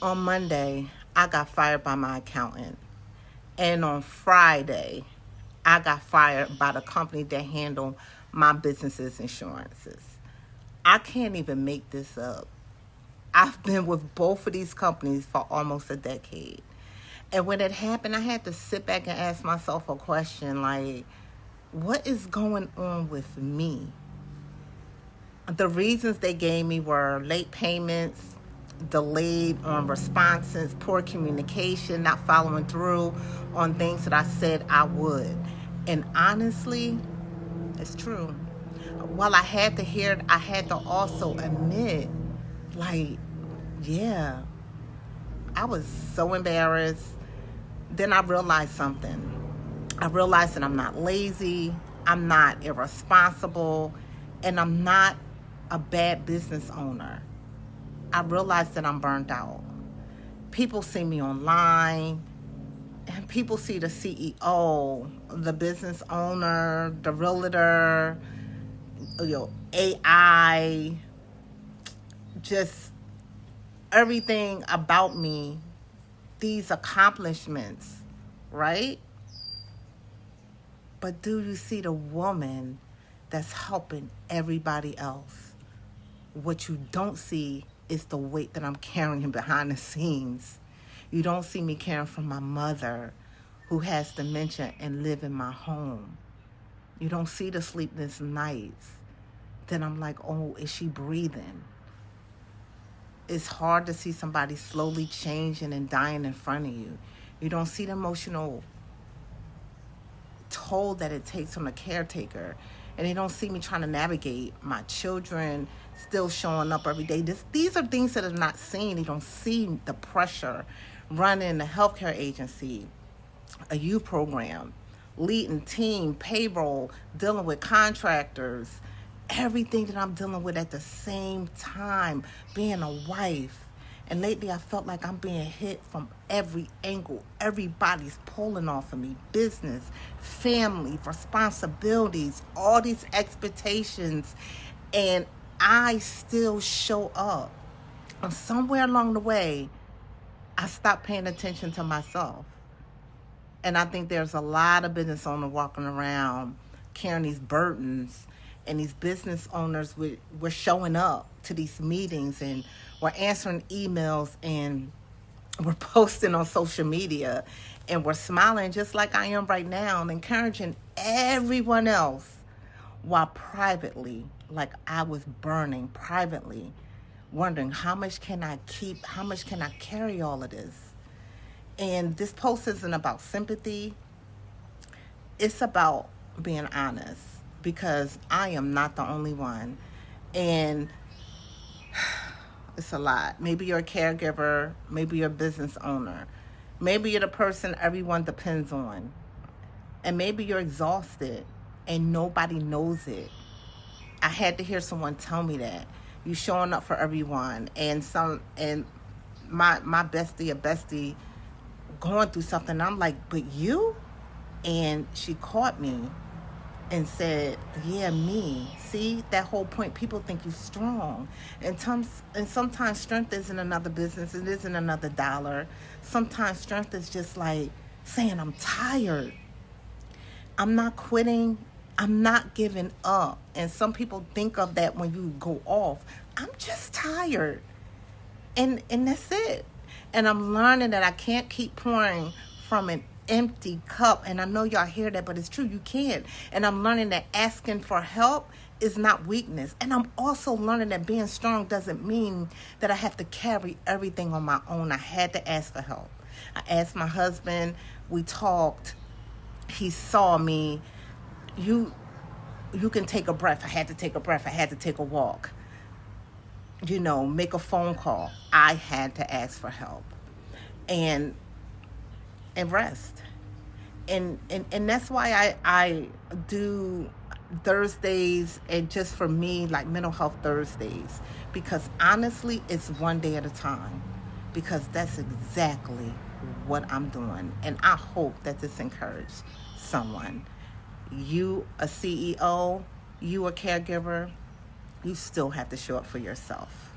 On Monday, I got fired by my accountant. And on Friday, I got fired by the company that handled my business's insurances. I can't even make this up. I've been with both of these companies for almost a decade. And when it happened, I had to sit back and ask myself a question like, what is going on with me? The reasons they gave me were late payments, delayed on responses, poor communication, not following through on things that I said I would. And honestly, it's true. While I had to hear it, I had to also admit, like, yeah, I was so embarrassed. Then I realized something. I realized that I'm not lazy, I'm not irresponsible, and I'm not a bad business owner. I realized that I'm burned out. People see me online, and people see the CEO, the business owner, the realtor, AI, just everything about me, these accomplishments, right? But do you see the woman that's helping everybody else? What you don't see is the weight that I'm carrying behind the scenes. You don't see me caring for my mother who has dementia and live in my home. You don't see the sleepless nights. Then I'm like, oh, is she breathing? It's hard to see somebody slowly changing and dying in front of you. You don't see the emotional toll that it takes on a caretaker. And they don't see me trying to navigate my children still showing up every day. These are things that are not seen. They don't see the pressure running a healthcare agency, a youth program, leading team, payroll, dealing with contractors, everything that I'm dealing with at the same time, being a wife. And lately I felt like I'm being hit from every angle. Everybody's pulling off of me. Business, family, responsibilities, all these expectations. And I still show up. And somewhere along the way, I stopped paying attention to myself. And I think there's a lot of business owners walking around carrying these burdens, and these business owners, we're showing up to these meetings and we're answering emails and we're posting on social media and we're smiling just like I am right now and encouraging everyone else, while privately, like I was burning privately, wondering how much can I keep, how much can I carry all of this. And this post isn't about sympathy. It's about being honest, because I am not the only one. And it's a lot. Maybe you're a caregiver, maybe you're a business owner, maybe you're the person everyone depends on, and maybe you're exhausted and nobody knows it. I had to hear someone tell me that. You showing up for everyone, and my bestie, a bestie, going through something. I'm like, but you? And she caught me and said, yeah, me. See, that whole point, people think you're strong. And sometimes strength isn't another business. It isn't another dollar. Sometimes strength is just like saying, I'm tired. I'm not quitting. I'm not giving up. And some people think of that when you go off. I'm just tired. And that's it. And I'm learning that I can't keep pouring from an empty cup. And I know y'all hear that, but it's true, you can't. And I'm learning that asking for help is not weakness. And I'm also learning that being strong doesn't mean that I have to carry everything on my own. I had to ask for help. I asked my husband, we talked, he saw me. You can take a breath. I had to take a breath. I had to take a walk. Make a phone call. I had to ask for help. And rest. And that's why I do Thursdays, and just for me, like mental health Thursdays, because honestly it's one day at a time, because that's exactly what I'm doing. And I hope that this encourages someone. You a CEO, you a caregiver, you still have to show up for yourself.